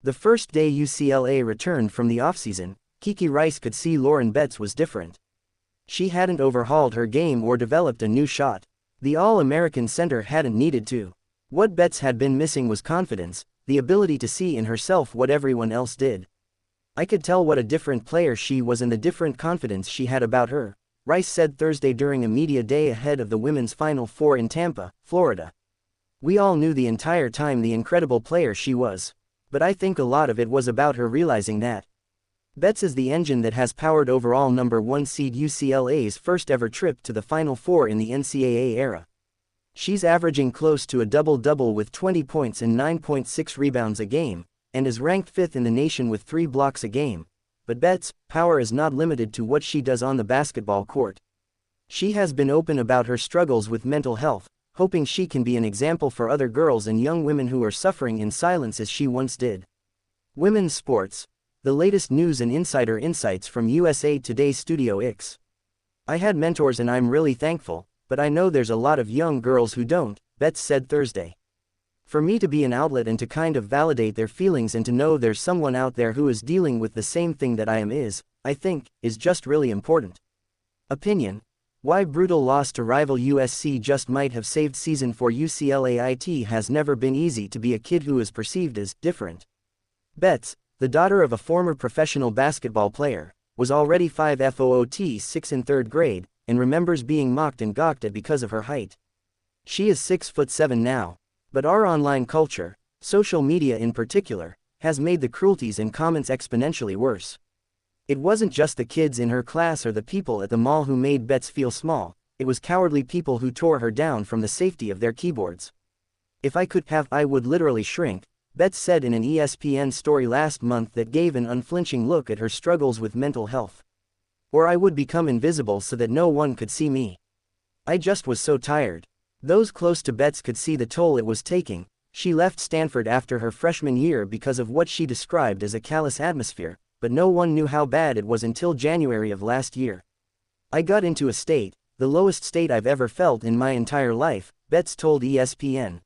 The first day UCLA returned from the offseason, Kiki Rice could see Lauren Betts was different. She hadn't overhauled her game or developed a new shot. The All-American center hadn't needed to. What Betts had been missing was confidence, the ability to see in herself what everyone else did. I could tell what a different player she was and the different confidence she had about her, Rice said Thursday during a media day ahead of the women's Final Four in Tampa, Florida. We all knew the entire time the incredible player she was. But I think a lot of it was about her realizing that Betts is the engine that has powered overall #1 seed UCLA's first ever trip to the Final Four in the NCAA era. She's averaging close to a double-double with 20 points and 9.6 rebounds a game, and is ranked 5th in the nation with 3 blocks a game. But Betts' power is not limited to what she does on the basketball court. She has been open about her struggles with mental health, hoping she can be an example for other girls and young women who are suffering in silence as she once did. Women's sports. The latest news and insider insights from USA Today's Studio X. I had mentors and I'm really thankful, but I know there's a lot of young girls who don't, Betts said Thursday. For me to be an outlet and to kind of validate their feelings and to know there's someone out there who is dealing with the same thing that I am I think, is just really important. Opinion. Why brutal loss to rival USC just might have saved season for UCLA. It has never been easy to be a kid who is perceived as different. Betts, the daughter of a former professional basketball player, was already 5'6" in 3rd grade, and remembers being mocked and gawked at because of her height. She is 6'7" now. But our online culture, social media in particular, has made the cruelties and comments exponentially worse. It wasn't just the kids in her class or the people at the mall who made Betts feel small, it was cowardly people who tore her down from the safety of their keyboards. If I could have, I would literally shrink, Betts said in an ESPN story last month that gave an unflinching look at her struggles with mental health. Or I would become invisible so that no one could see me. I just was so tired. Those close to Betts could see the toll it was taking. She left Stanford after her freshman year because of what she described as a callous atmosphere, but no one knew how bad it was until January of last year. I got into a state, the lowest state I've ever felt in my entire life, Betts told ESPN.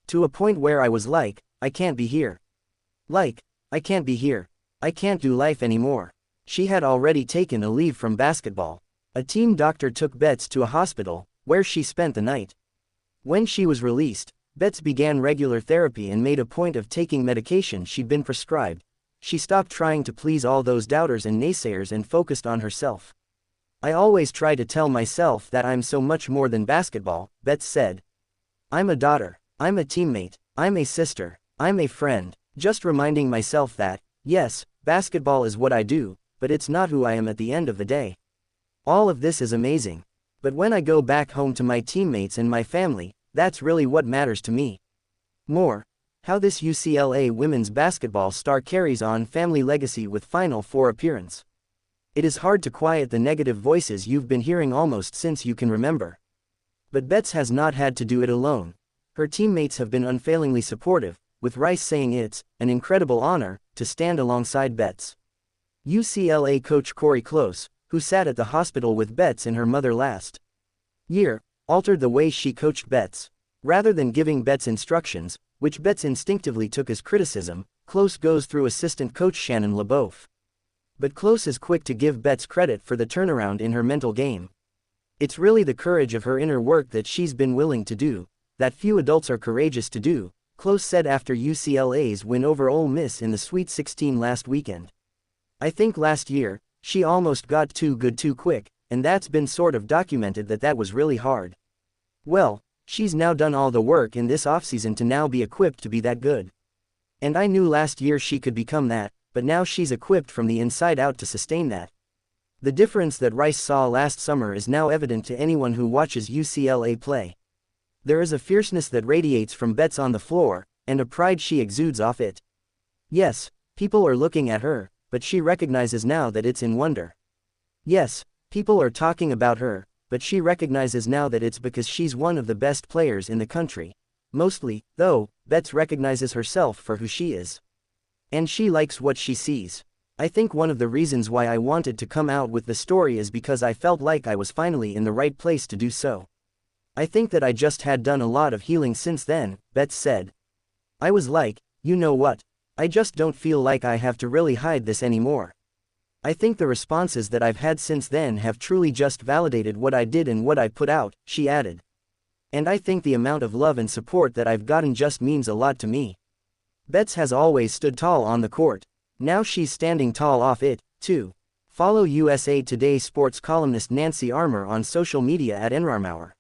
To a point where I was like, I can't be here. I can't be here. I can't do life anymore. She had already taken a leave from basketball. A team doctor took Betts to a hospital, where she spent the night. When she was released, Betts began regular therapy and made a point of taking medication she'd been prescribed. She stopped trying to please all those doubters and naysayers and focused on herself. I always try to tell myself that I'm so much more than basketball, Betts said. I'm a daughter, I'm a teammate, I'm a sister, I'm a friend, just reminding myself that, yes, basketball is what I do, but it's not who I am at the end of the day. All of this is amazing. But when I go back home to my teammates and my family, that's really what matters to me. More. How this UCLA women's basketball star carries on family legacy with Final Four appearance. It is hard to quiet the negative voices you've been hearing almost since you can remember. But Betts has not had to do it alone. Her teammates have been unfailingly supportive, with Rice saying it's an incredible honor to stand alongside Betts. UCLA coach Corey Close, who sat at the hospital with Betts and her mother last year, altered the way she coached Betts. Rather than giving Betts instructions, which Betts instinctively took as criticism, Close goes through assistant coach Shannon LaBeouf. But Close is quick to give Betts credit for the turnaround in her mental game. It's really the courage of her inner work that she's been willing to do, that few adults are courageous to do, Close said after UCLA's win over Ole Miss in the Sweet 16 last weekend. I think last year, she almost got too good too quick, and that's been sort of documented that was really hard. Well, she's now done all the work in this offseason to now be equipped to be that good. And I knew last year she could become that, but now she's equipped from the inside out to sustain that. The difference that Rice saw last summer is now evident to anyone who watches UCLA play. There is a fierceness that radiates from Betts on the floor, and a pride she exudes off it. Yes, people are looking at her, but she recognizes now that it's in wonder. Yes, people are talking about her, but she recognizes now that it's because she's one of the best players in the country. Mostly, though, Betts recognizes herself for who she is. And she likes what she sees. I think one of the reasons why I wanted to come out with the story is because I felt like I was finally in the right place to do so. I think that I just had done a lot of healing since then, Betts said. I was like, you know what? I just don't feel like I have to really hide this anymore. I think the responses that I've had since then have truly just validated what I did and what I put out," she added. "And I think the amount of love and support that I've gotten just means a lot to me." Betts has always stood tall on the court. Now she's standing tall off it, too. Follow USA Today sports columnist Nancy Armour on social media at @NRARMOUR.